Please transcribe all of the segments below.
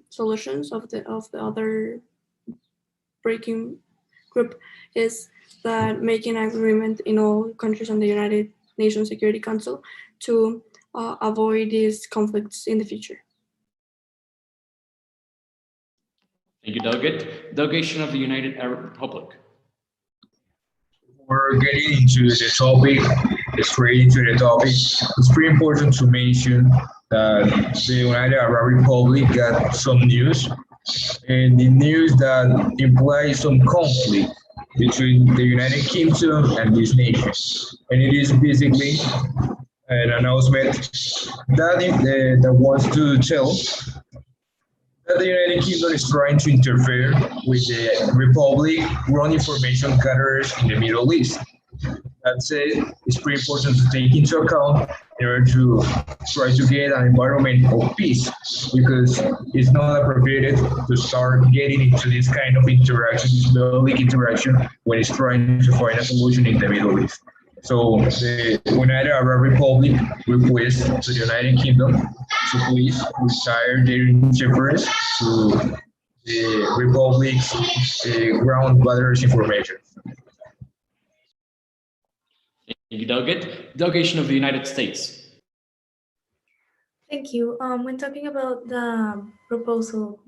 solutions of the other breaking group is that making an agreement in all countries on the United Nations Security Council to avoid these conflicts in the future. Thank you, Delegate. Delegation of the United Arab Republic. Before getting into the topic, straight into the topic, it's pretty important to mention that the United Arab Republic got some news, and the news that implies some conflict between the United Kingdom and this nation. And it is basically an announcement that wants to tell that the United Kingdom is trying to interfere with the Republic run information gatherers in the Middle East. That said, it's pretty important to take into account in order to try to get an environment of peace, because it's not appropriate to start getting into this kind of interaction, this public interaction, when it's trying to find a solution in the Middle East. So the United Arab Republic requests to the United Kingdom to please retire their interference to the Republic's ground gatherers information. Thank you, Delegate. Delegation of the United States. Thank you. When talking about the proposal,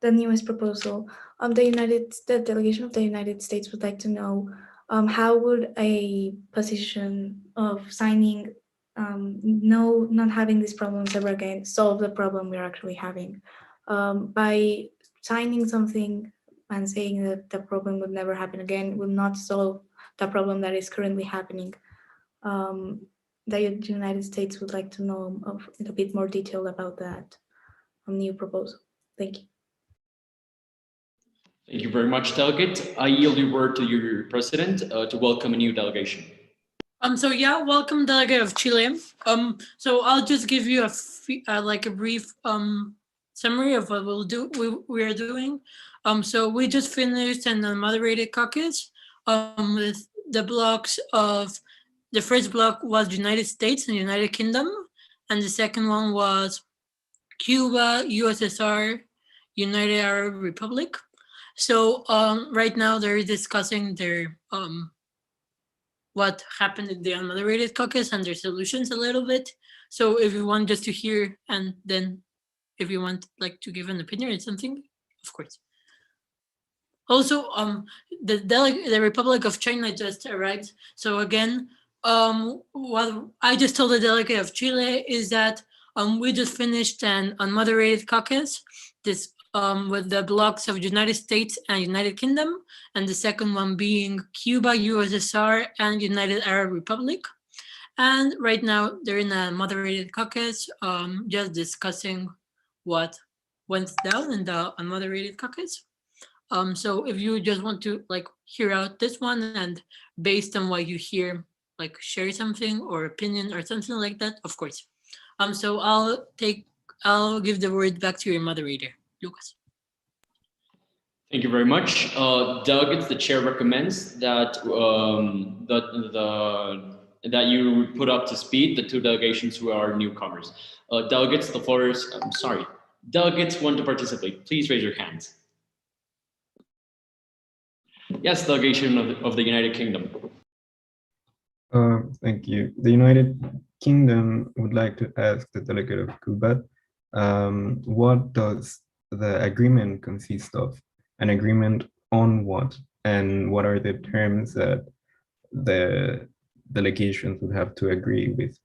the newest proposal, the delegation of the United States would like to know how would a position of signing, not having these problems ever again, solve the problem we're actually having? By signing something and saying that the problem would never happen again will not solve the problem that is currently happening. The United States would like to know a bit more detail about that new proposal. Thank you. Thank you very much, Delegate. I yield your word to your President to welcome a new delegation. So yeah, welcome, Delegate of Chile. So I'll just give you a brief summary of what we are doing. So we just finished an unmoderated caucus with the blocks of, the first block was United States and United Kingdom, and the second one was Cuba, USSR, United Arab Republic. So right now they're discussing their what happened in the unmoderated caucus and their solutions a little bit. So if you want just to hear, and then if you want to give an opinion or something, of course. Also, the Republic of China just arrived. So again, what I just told the delegate of Chile is that we just finished an unmoderated caucus, this with the blocks of United States and United Kingdom, and the second one being Cuba, USSR, and United Arab Republic. And right now they're in a moderated caucus, just discussing what went down in the unmoderated caucus. So if you just want to hear out this one, and based on what you hear, share something or opinion or something like that, of course. So I'll give the word back to your moderator, Lucas. Thank you very much. Delegates, the chair recommends that that you put up to speed the two delegations who are newcomers. Delegates, the floor is, I'm sorry. Delegates want to participate. Please raise your hands. Yes, delegation of the United Kingdom. Thank you. The United Kingdom would like to ask the delegate of Cuba, what does the agreement consist of? An agreement on what? And what are the terms that the delegations would have to agree with?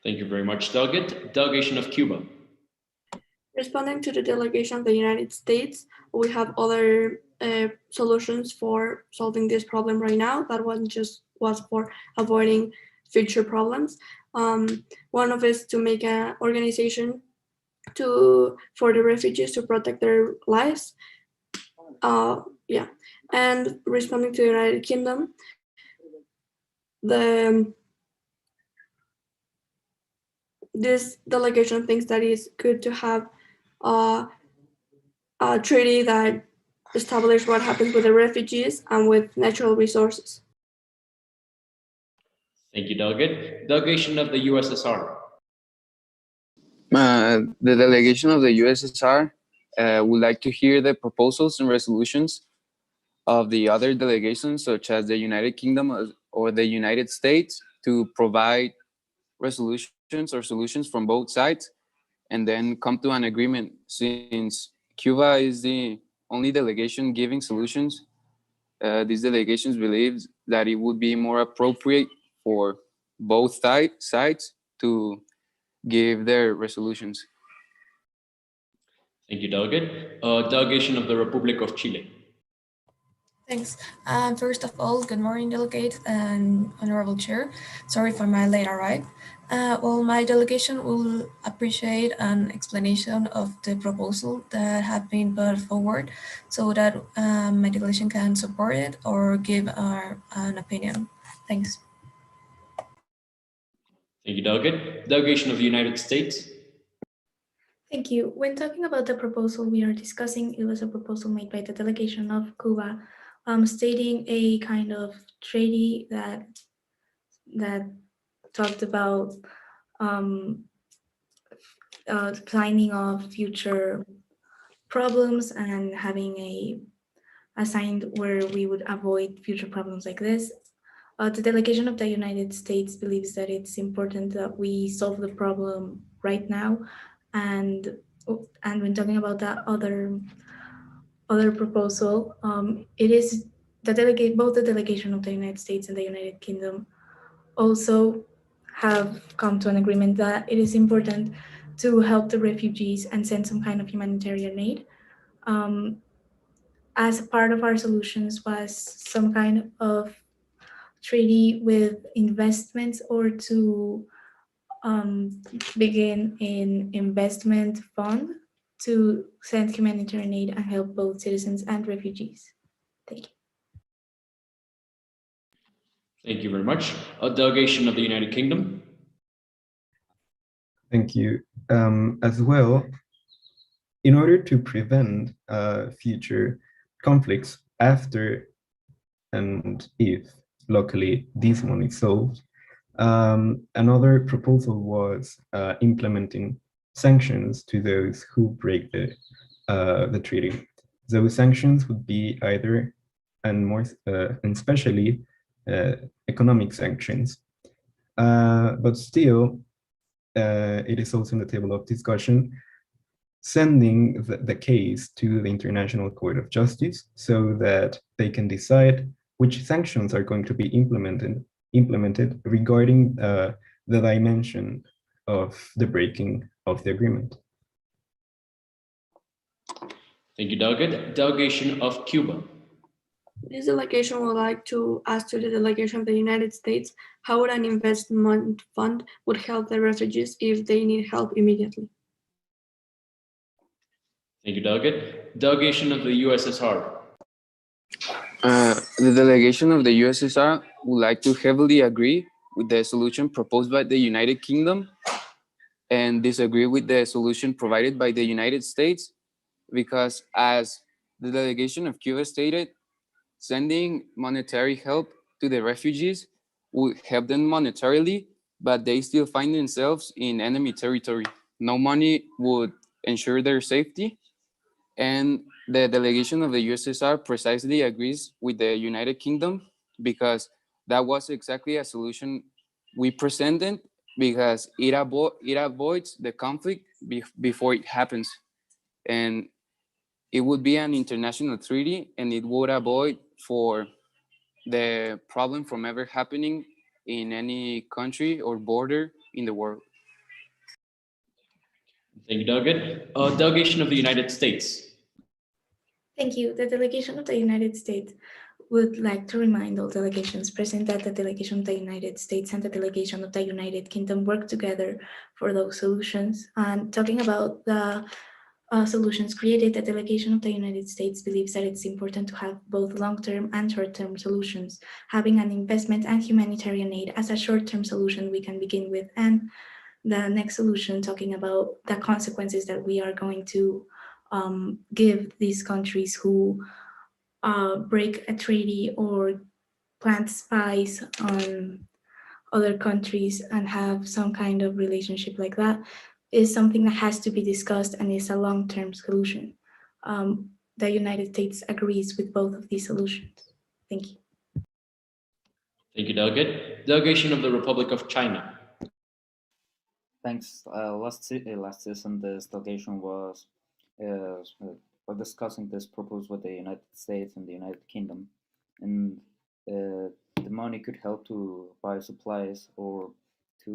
Thank you very much, Delegate. Delegation of Cuba. Responding to the delegation of the United States, we have other solutions for solving this problem right now. That one just was for avoiding future problems. One of is to make an organization for the refugees to protect their lives. And responding to the United Kingdom, this delegation thinks that it's good to have a treaty that establishes what happens with the refugees and with natural resources. Thank you, Delegate. Delegation of the USSR. The delegation of the USSR would like to hear the proposals and resolutions of the other delegations, such as the United Kingdom or the United States, to provide resolutions or solutions from both sides, and then come to an agreement. Since Cuba is the only delegation giving solutions, these delegations believe that it would be more appropriate for both sides to give their resolutions. Thank you, Delegate. Delegation of the Republic of Chile. Thanks. First of all, good morning, delegate and honorable chair. Sorry for my late arrival. Well, my delegation will appreciate an explanation of the proposal that have been put forward so that my delegation can support it or give an opinion. Thanks. Thank you, Delegate. Delegation of the United States. Thank you. When talking about the proposal we are discussing, it was a proposal made by the delegation of Cuba, stating a kind of treaty that talked about planning of future problems and having a assigned where we would avoid future problems like this. The delegation of the United States believes that it's important that we solve the problem right now, and when talking about that other proposal, it is both the delegation of the United States and the United Kingdom also have come to an agreement that it is important to help the refugees and send some kind of humanitarian aid. As a part of our solutions was some kind of treaty with investments or to begin an investment fund to send humanitarian aid and help both citizens and refugees. Thank you. Thank you very much. A delegation of the United Kingdom. Thank you. As well, in order to prevent future conflicts after and if locally this one is solved, another proposal was implementing sanctions to those who break the treaty. Those sanctions would be either and especially economic sanctions, but still it is also on the table of discussion sending the case to the International Court of Justice so that they can decide which sanctions are going to be implemented regarding the dimension of the breaking of the agreement. Thank you, Delegate. Delegation of Cuba. This delegation would like to ask to the delegation of the United States how would an investment fund would help the refugees if they need help immediately. Thank you, Delegate. Delegation of the USSR. The delegation of the USSR would like to heavily agree with the solution proposed by the United Kingdom and disagree with the solution provided by the United States, because as the delegation of Cuba stated, sending monetary help to the refugees would help them monetarily, but they still find themselves in enemy territory. No money would ensure their safety. And the delegation of the USSR precisely agrees with the United Kingdom, because that was exactly a solution we presented, because it avoids the conflict before it happens. And it would be an international treaty, and it would avoid for the problem from ever happening in any country or border in the world. Thank you, Delegate. Delegation of the United States. Thank you. The delegation of the United States would like to remind all delegations present that the delegation of the United States and the delegation of the United Kingdom work together for those solutions. And talking about the solutions created, the delegation of the United States believes that it's important to have both long-term and short-term solutions. Having an investment and humanitarian aid as a short-term solution we can begin with, and the next solution talking about the consequences that we are going to give these countries who break a treaty or plant spies on other countries and have some kind of relationship like that. is something that has to be discussed and is a long-term solution. The United States agrees with both of these solutions. Thank you. Thank you, Delegate. Delegation of the Republic of China. Thanks. Last season, this delegation was discussing this proposal with the United States and the United Kingdom, and the money could help to buy supplies or to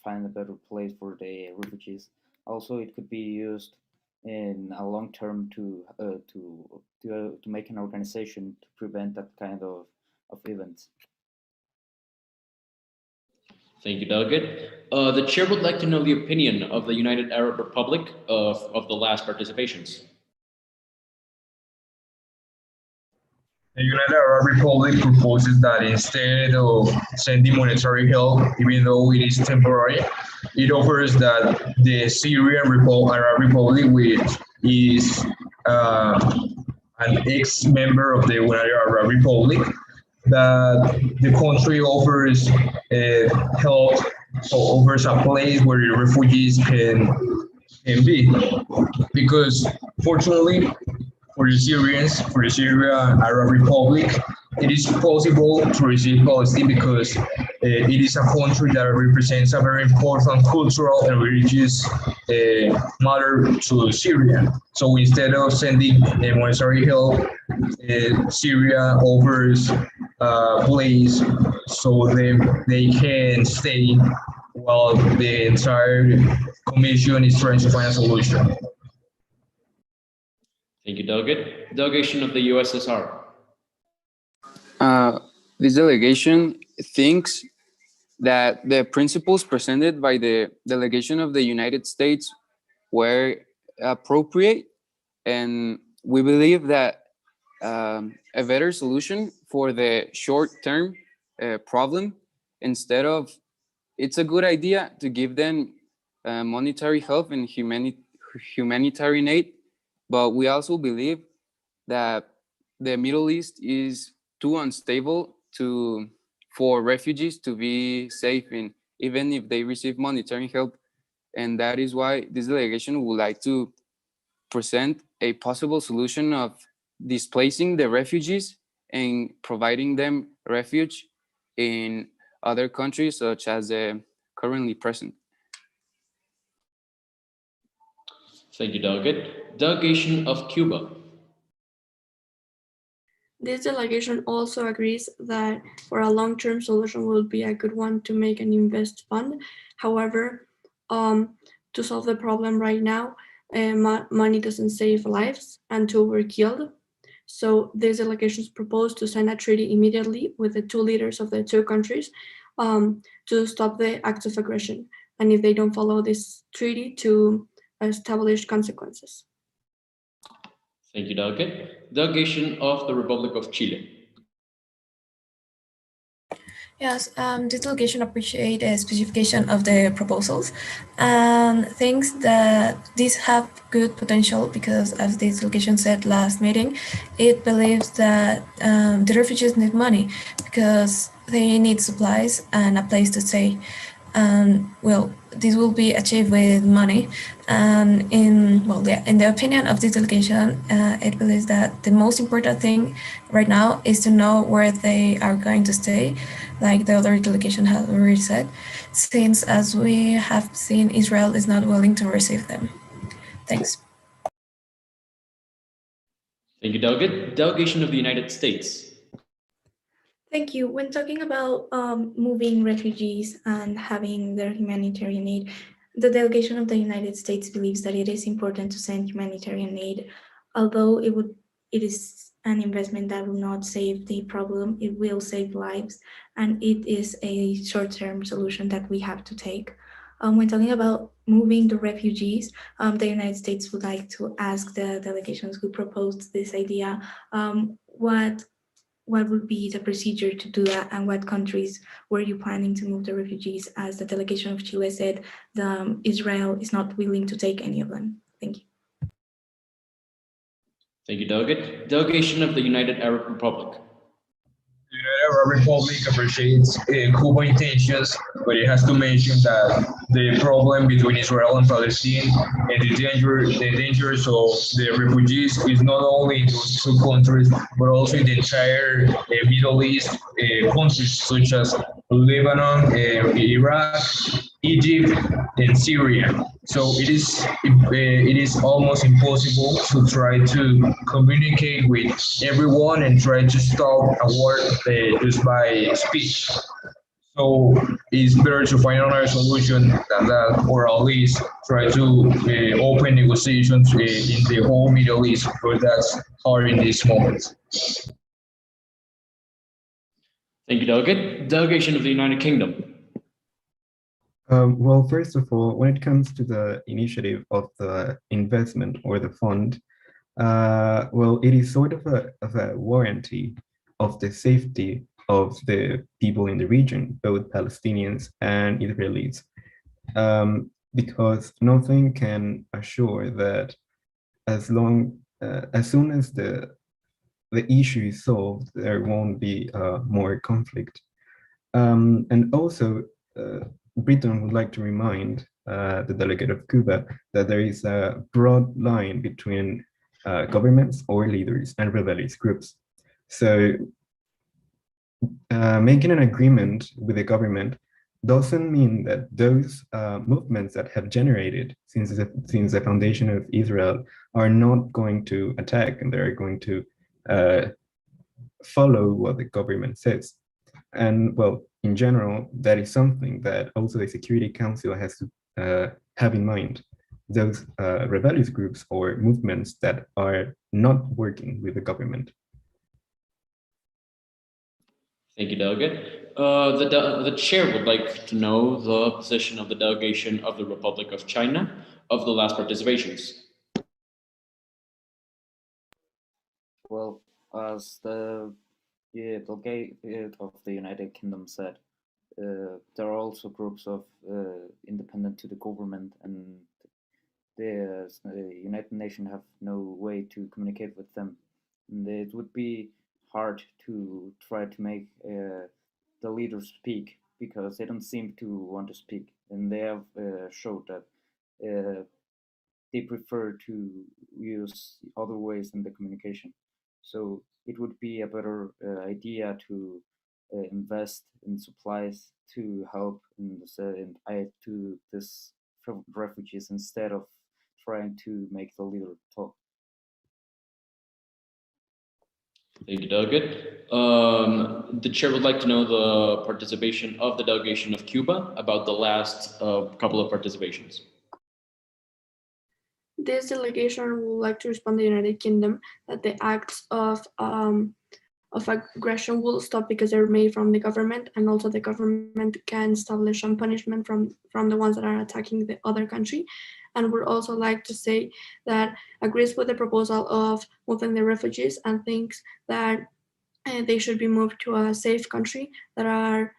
find a better place for the refugees. Also, it could be used in a long term to make an organization to prevent that kind of events. Thank you, Delegate. The chair would like to know the opinion of the United Arab Republic of the last participations. The United Arab Republic proposes that instead of sending monetary help, even though it is temporary, it offers that the Syrian Arab Republic, which is an ex-member of the United Arab Republic, that the country offers help, so offers a place where the refugees can be. Because fortunately, for the Syrians, for the Syrian Arab Republic, it is possible to receive Palestine because it is a country that represents a very important cultural and religious matter to Syria. So instead of sending monetary help, Syria offers a place so they can stay while the entire commission is trying to find a solution. Thank you, Delegate. Delegation of the USSR. This delegation thinks that the principles presented by the delegation of the United States were appropriate, and we believe that a better solution for the short-term problem, instead of, it's a good idea to give them monetary help and humanitarian aid, but we also believe that the Middle East is too unstable for refugees to be safe in, even if they receive monetary help. And that is why this delegation would like to present a possible solution of displacing the refugees and providing them refuge in other countries such as currently present. Thank you, Delegate. Delegation of Cuba. This delegation also agrees that for a long-term solution will be a good one to make an invest fund. However, to solve the problem right now, money doesn't save lives and two were killed. So these delegations propose to sign a treaty immediately with the two leaders of the two countries to stop the acts of aggression. And if they don't follow this treaty, to establish consequences. Thank you, Delegate. Delegation of the Republic of Chile. Yes, this delegation appreciates the specification of the proposals and thinks that these have good potential because, as this delegation said last meeting, it believes that the refugees need money because they need supplies and a place to stay. Well, this will be achieved with money. And in the opinion of this delegation, it believes that the most important thing right now is to know where they are going to stay, like the other delegation has already said, since, as we have seen, Israel is not willing to receive them. Thanks. Thank you, Delegate. Delegation of the United States. Thank you. When talking about moving refugees and having their humanitarian aid, the delegation of the United States believes that it is important to send humanitarian aid, although it is an investment that will not save the problem. It will save lives, and it is a short-term solution that we have to take. When talking about moving the refugees, the United States would like to ask the delegations who proposed this idea what would be the procedure to do that, and what countries were you planning to move the refugees? As the delegation of Chile said, Israel is not willing to take any of them. Thank you. Thank you, Delegate. Delegation of the United Arab Republic. United Arab Republic appreciates Cuban intentions, but it has to mention that the problem between Israel and Palestine and the dangers of the refugees is not only in those two countries, but also in the entire Middle East countries such as Lebanon, Iraq, Egypt, and Syria. So it is almost impossible to try to communicate with everyone and try to stop a war just by speech. So it's better to find another solution than that, or at least try to open negotiations in the whole Middle East, because that's hard in this moment. Thank you, Delegate. Delegation of the United Kingdom. Well, first of all, when it comes to the initiative of the investment or the fund, well, it is sort of a warranty of the safety of the people in the region, both Palestinians and Israelis, because nothing can assure that as soon as the issue is solved, there won't be more conflict. And also, Britain would like to remind the delegate of Cuba that there is a broad line between governments or leaders and rebellious groups. So making an agreement with the government doesn't mean that those movements that have generated since the foundation of Israel are not going to attack, and they're going to follow what the government says. And well, in general, that is something that also the Security Council has to have in mind. Those rebellious groups or movements that are not working with the government. Thank you, Delegate. The chair would like to know the position of the delegation of the Republic of China of the last participations. Well, as the delegate of the United Kingdom said, there are also groups of independent to the government, and the United Nations have no way to communicate with them. And it would be hard to try to make the leaders speak, because they don't seem to want to speak, and they have showed that they prefer to use other ways in the communication. So it would be a better idea to invest in supplies to help in aid to this refugees, instead of trying to make the leader talk. Thank you, Delegate. The chair would like to know the participation of the delegation of Cuba about the last couple of participations. This delegation would like to respond to the United Kingdom that the acts of aggression will stop because they're made from the government, and also the government can establish some punishment from the ones that are attacking the other country. And would also like to say that agrees with the proposal of moving the refugees and thinks that they should be moved to a safe country that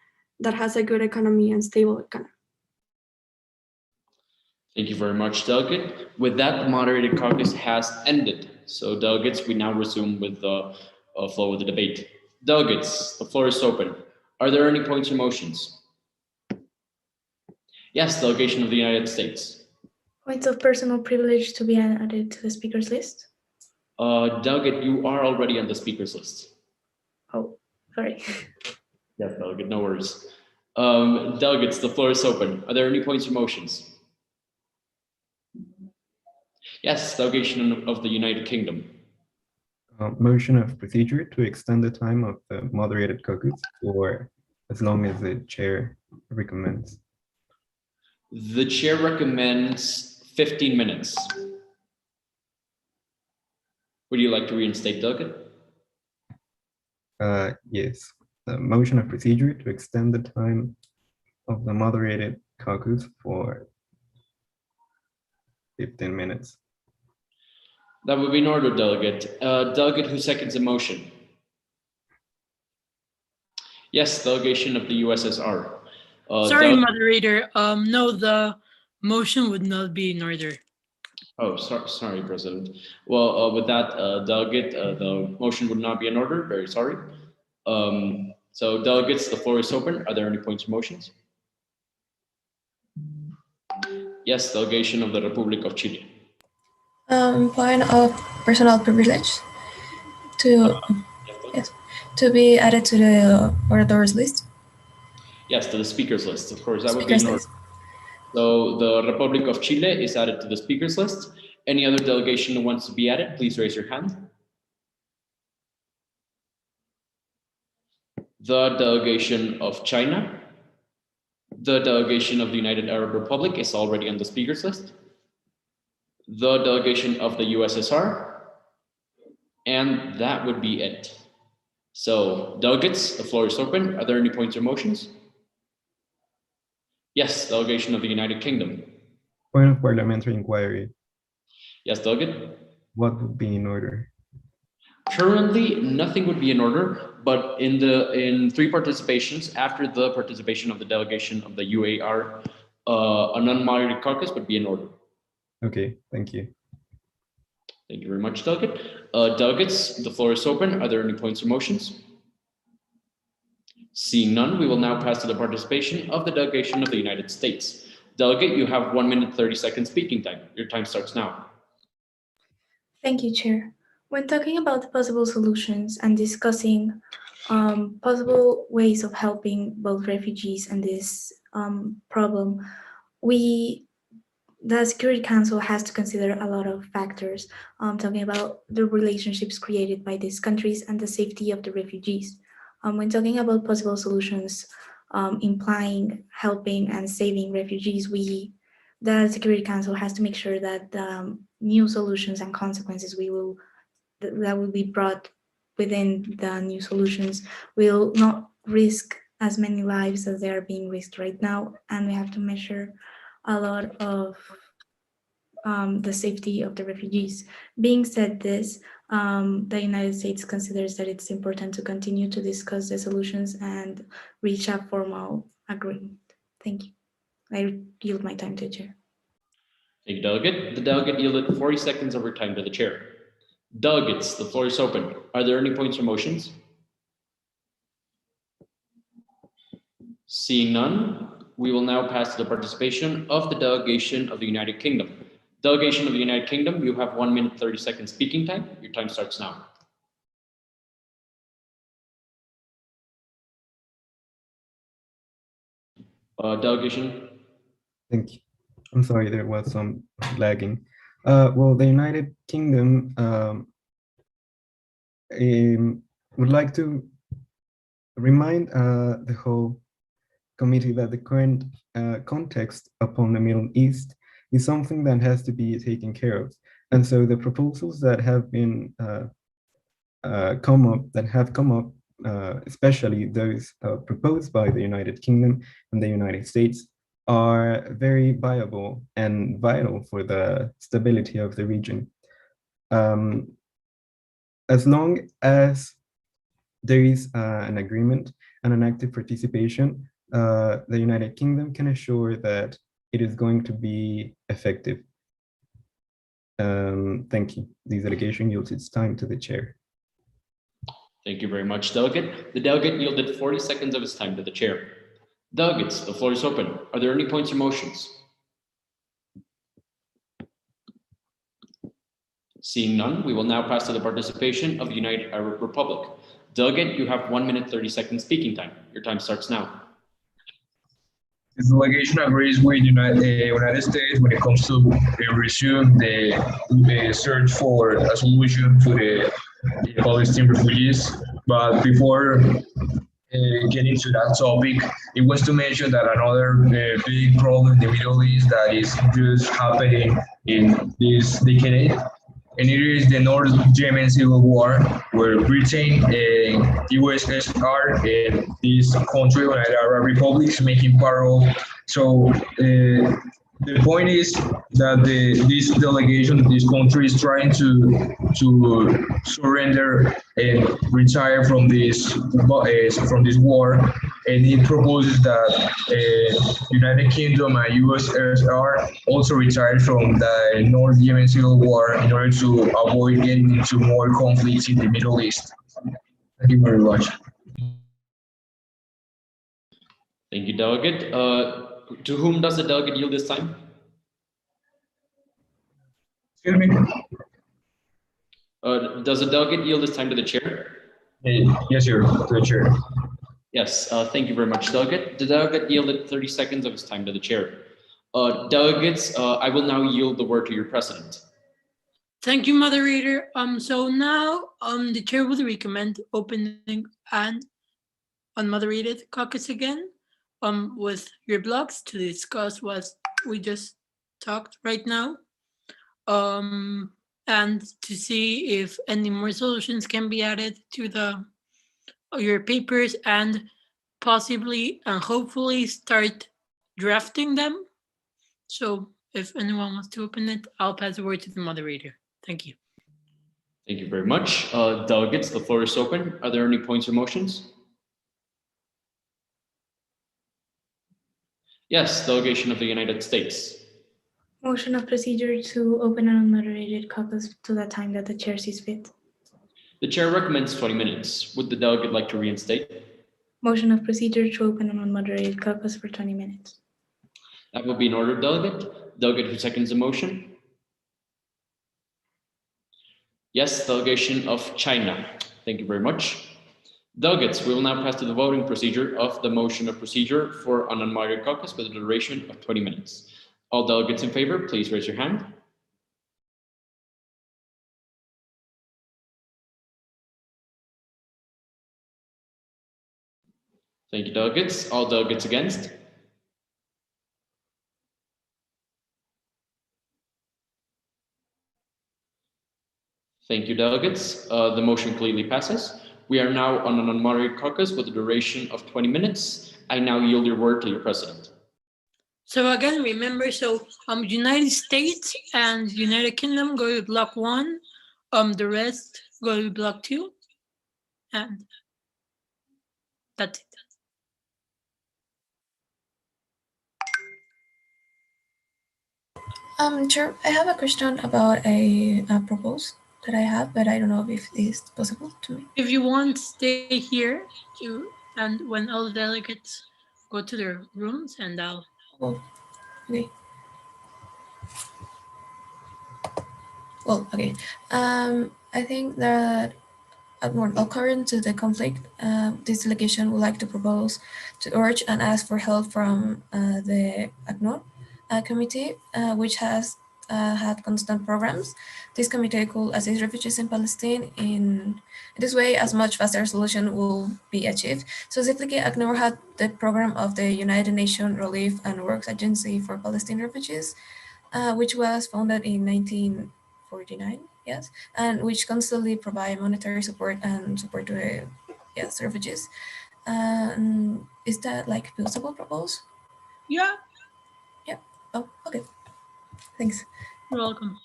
has a good economy and stable economy. Thank you very much, Delegate. With that, the moderated caucus has ended. So delegates, we now resume with the flow of the debate. Delegates, the floor is open. Are there any points or motions? Yes, delegation of the United States. Points of personal privilege to be added to the speakers list. Delegate, you are already on the speakers list. Oh, sorry. Yes, Delegate, no worries. Delegates, the floor is open. Are there any points or motions? Yes, delegation of the United Kingdom. Motion of procedure to extend the time of the moderated caucus for as long as the chair recommends. The chair recommends 15 minutes. Would you like to reinstate, Delegate? Yes. The motion of procedure to extend the time of the moderated caucus for 15 minutes. That would be in order, Delegate. Delegate who seconds the motion? Yes, delegation of the USSR. Sorry, moderator. No, the motion would not be in order. Oh, sorry, President. Well, with that, Delegate, the motion would not be in order. Very sorry. So delegates, the floor is open. Are there any points or motions? Yes, delegation of the Republic of Chile. Point of personal privilege to yes, to be added to the orators list. Yes, to the speakers list. Of course, that would be Speakers in order. list. So the Republic of Chile is added to the speakers list. Any other delegation that wants to be added, please raise your hand. The delegation of China. The delegation of the United Arab Republic is already on the speakers list. The delegation of the USSR. And that would be it. So delegates, the floor is open. Are there any points or motions? Yes, delegation of the United Kingdom. Point of parliamentary inquiry. Yes, delegate. What would be in order? Currently, nothing would be in order, but in 3 participations, after the participation of the delegation of the UAR, an unmoderated caucus would be in order. Okay, thank you. Thank you very much, delegate. Delegates, the floor is open. Are there any points or motions? Seeing none, we will now pass to the participation of the delegation of the United States. Delegate, you have 1 minute 30 seconds speaking time. Your time starts now. Thank you, Chair. When talking about the possible solutions and discussing possible ways of helping both refugees and this problem, the Security Council has to consider a lot of factors, talking about the relationships created by these countries and the safety of the refugees. When talking about possible solutions, implying helping and saving refugees, the Security Council has to make sure that new solutions and consequences that will be brought within the new solutions will not risk as many lives as they are being risked right now, and we have to measure a lot of the safety of the refugees. Being said this, the United States considers that it's important to continue to discuss the solutions and reach a formal agreement. Thank you. I yield my time to the chair. Thank you, delegate. The delegate yielded 40 seconds of her time to the chair. Delegates, the floor is open. Are there any points or motions? Seeing none, we will now pass to the participation of the delegation of the United Kingdom. Delegation of the United Kingdom, you have 1 minute 30 seconds speaking time. Your time starts now. Delegation. Thank you. I'm sorry, there was some lagging. Well, the United Kingdom would like to remind the whole committee that the current context upon the Middle East is something that has to be taken care of. And so the proposals that have been come up, especially those proposed by the United Kingdom and the United States, are very viable and vital for the stability of the region. As long as there is an agreement and an active participation, the United Kingdom can assure that it is going to be effective. Thank you. The delegation yields its time to the chair. Thank you very much, delegate. The delegate yielded 40 seconds of his time to the chair. Delegates, the floor is open. Are there any points or motions? Seeing none, we will now pass to the participation of the United Arab Republic. Delegate, you have 1 minute 30 seconds speaking time. Your time starts now. The delegation agrees with the United States when it comes to resume the search for a solution to the Palestinian refugees. But before getting to that topic, it was to mention that another big problem in the Middle East that is just happening in this decade, and it is the North Yemen civil war, where Britain and USSR and this country, United Arab Republic, is making part of. So the point is that this delegation, this country is trying to surrender and retire from this war, and it proposes that United Kingdom and USSR also retire from the North Yemen civil war in order to avoid getting into more conflicts in the Middle East. Thank you very much. Thank you, delegate. To whom does the delegate yield this time? Excuse me? Does the delegate yield this time to the chair? Yes, sir, to the chair. Yes, thank you very much, delegate. The delegate yielded 30 seconds of his time to the chair. Delegates, I will now yield the word to your president. Thank you, moderator. So now the chair would recommend opening an unmoderated caucus again with your blocks to discuss what we just talked right now. And to see if any more solutions can be added to your papers and possibly and hopefully start drafting them. So if anyone wants to open it, I'll pass the word to the moderator. Thank you. Thank you very much. Delegates, the floor is open. Are there any points or motions? Yes, delegation of the United States. Motion of procedure to open an unmoderated caucus to the time that the chair sees fit. The chair recommends 20 minutes. Would the delegate like to reinstate? Motion of procedure to open an unmoderated caucus for 20 minutes. That will be in order, delegate. Delegate who seconds the motion? Yes, delegation of China. Thank you very much. Delegates, we will now pass to the voting procedure of the motion of procedure for an unmoderated caucus with a duration of 20 minutes. All delegates in favor, please raise your hand. Thank you, delegates. All delegates against? Thank you, delegates. The motion clearly passes. We are now on an unmoderated caucus with a duration of 20 minutes. I now yield your word to your president. So again, remember, United States and United Kingdom go to block 1, the rest go to block 2, and that's it. Chair, I have a question about a proposal that I have, but I don't know if it is possible to me. If you want, stay here, and when all the delegates go to their rooms, and I'll. Oh, okay. Well, okay. I think that according to the conflict, this delegation would like to propose to urge and ask for help from the ACNUR committee, which has had constant programs. This committee could assist refugees in Palestine in this way. As much faster solution will be achieved. So specifically, ACNUR had the program of the United Nations Relief and Works Agency for Palestinian Refugees, which was founded in 1949. Yes, and which constantly provide monetary support and support to the refugees. Is that like possible proposal? Yeah. Yeah. Oh, okay. Thanks. You're welcome.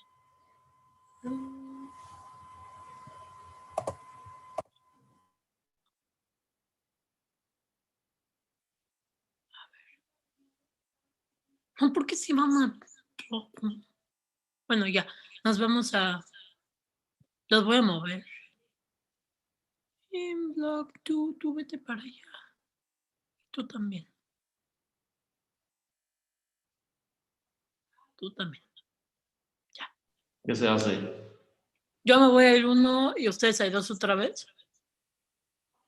¿Por qué si vamos a... Bueno, ya, nos vamos a... Los voy a mover. En block 2, tú vete para allá. Tú también. Tú también. Ya. ¿Qué se hace? Yo me voy a ir 1 y ustedes hay 2 otra vez.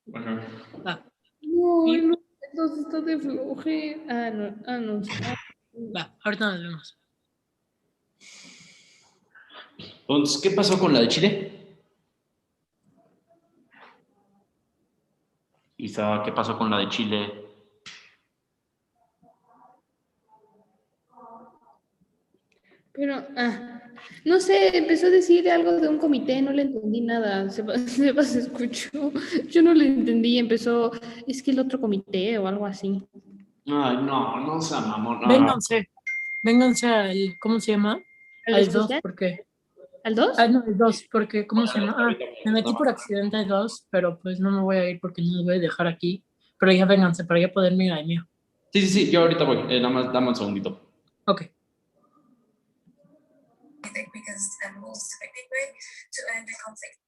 Bueno. Va. No, entonces está de floje. No. Va, ahorita nos vemos. Entonces, ¿qué pasó con la de Chile? Isa, ¿qué pasó con la de Chile? Pero, no sé, empezó a decir algo de un comité, no le entendí nada. Se escuchó, yo no le entendí, empezó, es que el otro comité o algo así. Ay, no sea mamón. Vénganse al, ¿cómo se llama? Al 2, porque... ¿Al 2? No, el 2, porque, ¿cómo se llama? Me metí por accidente al 2, pero pues no me voy a ir porque no los voy a dejar aquí. Pero ya vénganse para ya poderme ir al mío. Sí, yo ahorita voy. Nada más, dame un segundito. Ok. Because most effective way to end the conflict.